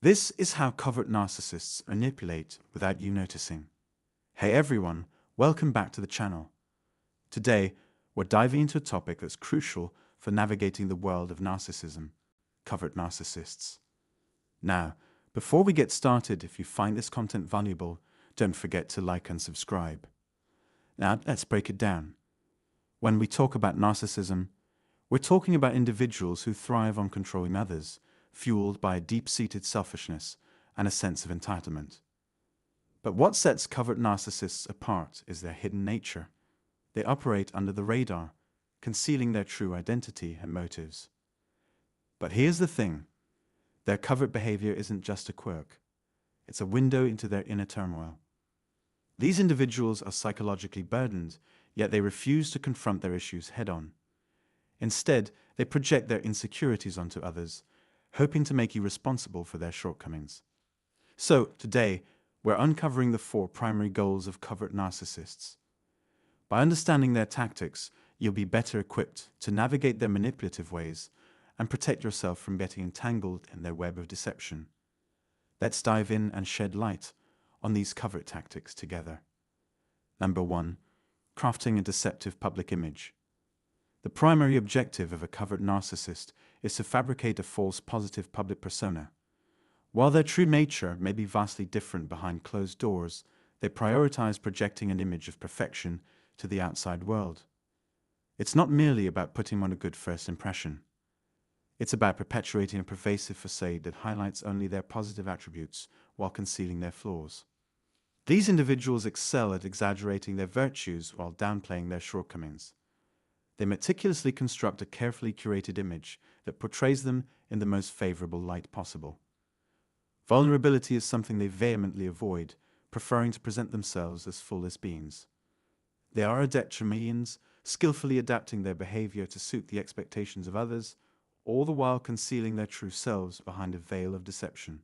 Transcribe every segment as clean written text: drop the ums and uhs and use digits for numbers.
This is how covert narcissists manipulate without you noticing. Hey everyone, welcome back to the channel. Today, we're diving into a topic that's crucial for navigating the world of narcissism, covert narcissists. Now, before we get started, if you find this content valuable, don't forget to like and subscribe. Now, let's break it down. When we talk about narcissism, we're talking about individuals who thrive on controlling others, fueled by a deep-seated selfishness and a sense of entitlement. But what sets covert narcissists apart is their hidden nature. They operate under the radar, concealing their true identity and motives. But here's the thing. Their covert behavior isn't just a quirk. It's a window into their inner turmoil. These individuals are psychologically burdened, yet they refuse to confront their issues head-on. Instead, they project their insecurities onto others, hoping to make you responsible for their shortcomings. So, today, we're uncovering the 4 primary goals of covert narcissists. By understanding their tactics, you'll be better equipped to navigate their manipulative ways and protect yourself from getting entangled in their web of deception. Let's dive in and shed light on these covert tactics together. Number 1. Crafting a deceptive public image. The primary objective of a covert narcissist is to fabricate a false positive public persona. While their true nature may be vastly different behind closed doors, they prioritize projecting an image of perfection to the outside world. It's not merely about putting on a good first impression. It's about perpetuating a pervasive facade that highlights only their positive attributes while concealing their flaws. These individuals excel at exaggerating their virtues while downplaying their shortcomings. They meticulously construct a carefully curated image that portrays them in the most favorable light possible. Vulnerability is something they vehemently avoid, preferring to present themselves as flawless beings. They are adept chameleons, skillfully adapting their behavior to suit the expectations of others, all the while concealing their true selves behind a veil of deception.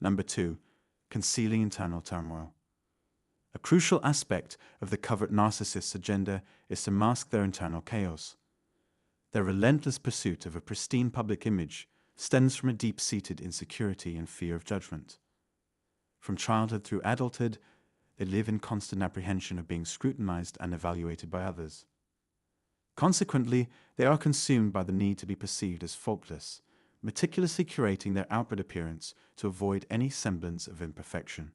Number 2. Concealing internal turmoil. A crucial aspect of the covert narcissist's agenda is to mask their internal chaos. Their relentless pursuit of a pristine public image stems from a deep-seated insecurity and fear of judgment. From childhood through adulthood, they live in constant apprehension of being scrutinized and evaluated by others. Consequently, they are consumed by the need to be perceived as faultless, meticulously curating their outward appearance to avoid any semblance of imperfection.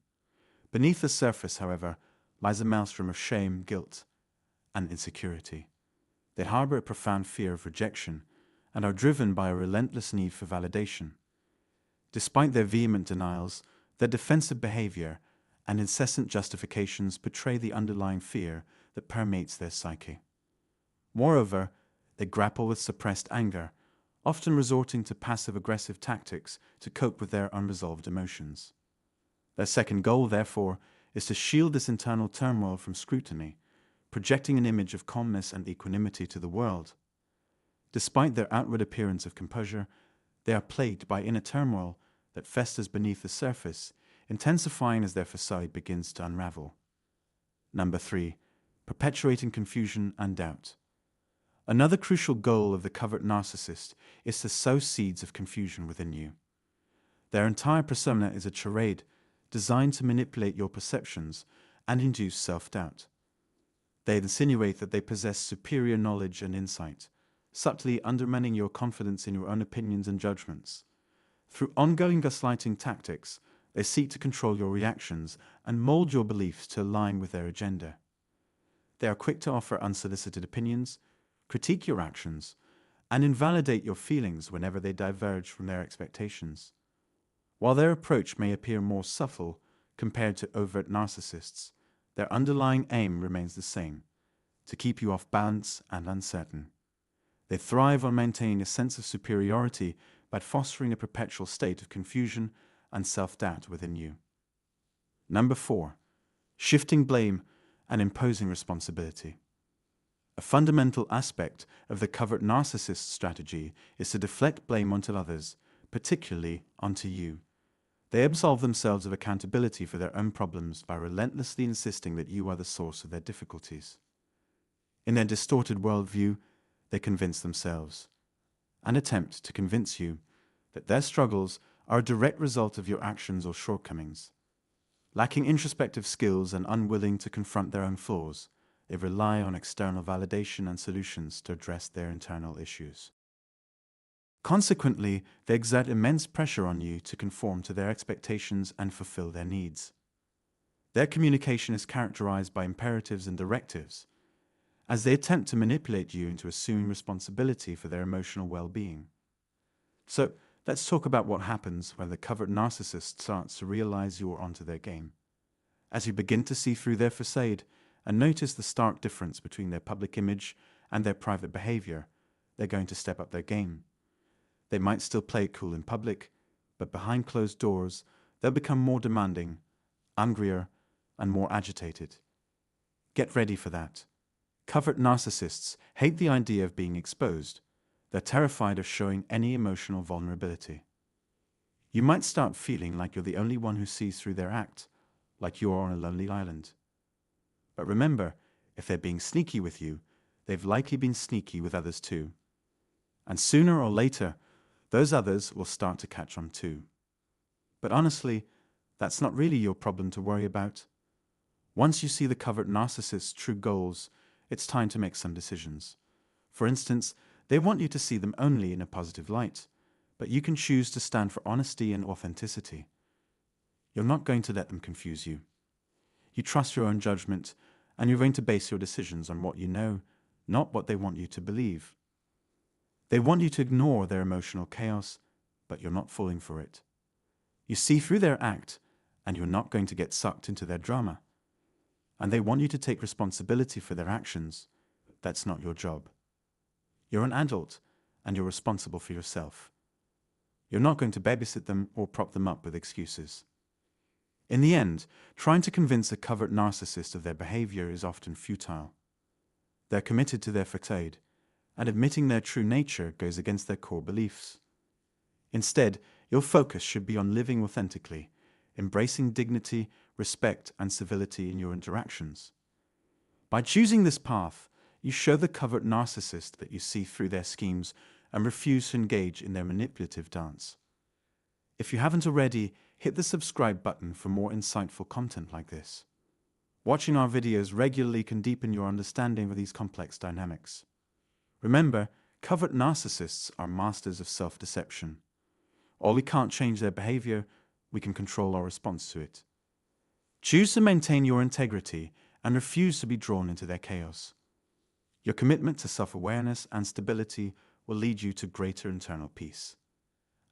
Beneath the surface, however, lies a maelstrom of shame, guilt, and insecurity. They harbor a profound fear of rejection and are driven by a relentless need for validation. Despite their vehement denials, their defensive behavior and incessant justifications portray the underlying fear that permeates their psyche. Moreover, they grapple with suppressed anger, often resorting to passive-aggressive tactics to cope with their unresolved emotions. Their second goal, therefore, is to shield this internal turmoil from scrutiny, projecting an image of calmness and equanimity to the world. Despite their outward appearance of composure, they are plagued by inner turmoil that festers beneath the surface, intensifying as their facade begins to unravel. Number 3. Perpetuating confusion and doubt. Another crucial goal of the covert narcissist is to sow seeds of confusion within you. Their entire persona is a charade designed to manipulate your perceptions and induce self-doubt. They insinuate that they possess superior knowledge and insight, subtly undermining your confidence in your own opinions and judgments. Through ongoing gaslighting tactics, they seek to control your reactions and mold your beliefs to align with their agenda. They are quick to offer unsolicited opinions, critique your actions, and invalidate your feelings whenever they diverge from their expectations. While their approach may appear more subtle compared to overt narcissists, their underlying aim remains the same: to keep you off balance and uncertain. They thrive on maintaining a sense of superiority by fostering a perpetual state of confusion and self-doubt within you. Number 4. Shifting blame and imposing responsibility. A fundamental aspect of the covert narcissist strategy is to deflect blame onto others, particularly onto you. They absolve themselves of accountability for their own problems by relentlessly insisting that you are the source of their difficulties. In their distorted worldview, they convince themselves and attempt to convince you that their struggles are a direct result of your actions or shortcomings. Lacking introspective skills and unwilling to confront their own flaws, they rely on external validation and solutions to address their internal issues. Consequently, they exert immense pressure on you to conform to their expectations and fulfill their needs. Their communication is characterized by imperatives and directives, as they attempt to manipulate you into assuming responsibility for their emotional well-being. So, let's talk about what happens when the covert narcissist starts to realize you're onto their game. As you begin to see through their facade and notice the stark difference between their public image and their private behavior, they're going to step up their game. They might still play it cool in public, but behind closed doors, they'll become more demanding, angrier, and more agitated. Get ready for that. Covert narcissists hate the idea of being exposed. They're terrified of showing any emotional vulnerability. You might start feeling like you're the only one who sees through their act, like you're on a lonely island. But remember, if they're being sneaky with you, they've likely been sneaky with others too. And sooner or later, those others will start to catch on too. But honestly, that's not really your problem to worry about. Once you see the covert narcissist's true goals, it's time to make some decisions. For instance, they want you to see them only in a positive light, but you can choose to stand for honesty and authenticity. You're not going to let them confuse you. You trust your own judgment, and you're going to base your decisions on what you know, not what they want you to believe. They want you to ignore their emotional chaos, but you're not falling for it. You see through their act, and you're not going to get sucked into their drama. And they want you to take responsibility for their actions. That's not your job. You're an adult, and you're responsible for yourself. You're not going to babysit them or prop them up with excuses. In the end, trying to convince a covert narcissist of their behavior is often futile. They're committed to their facade, and admitting their true nature goes against their core beliefs. Instead, your focus should be on living authentically, embracing dignity, respect, and civility in your interactions. By choosing this path, you show the covert narcissist that you see through their schemes and refuse to engage in their manipulative dance. If you haven't already, hit the subscribe button for more insightful content like this. Watching our videos regularly can deepen your understanding of these complex dynamics. Remember, covert narcissists are masters of self-deception. While we can't change their behavior, we can control our response to it. Choose to maintain your integrity and refuse to be drawn into their chaos. Your commitment to self-awareness and stability will lead you to greater internal peace.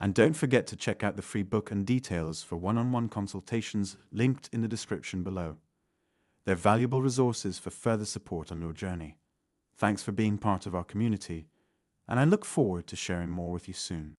And don't forget to check out the free book and details for one-on-one consultations linked in the description below. They're valuable resources for further support on your journey. Thanks for being part of our community, and I look forward to sharing more with you soon.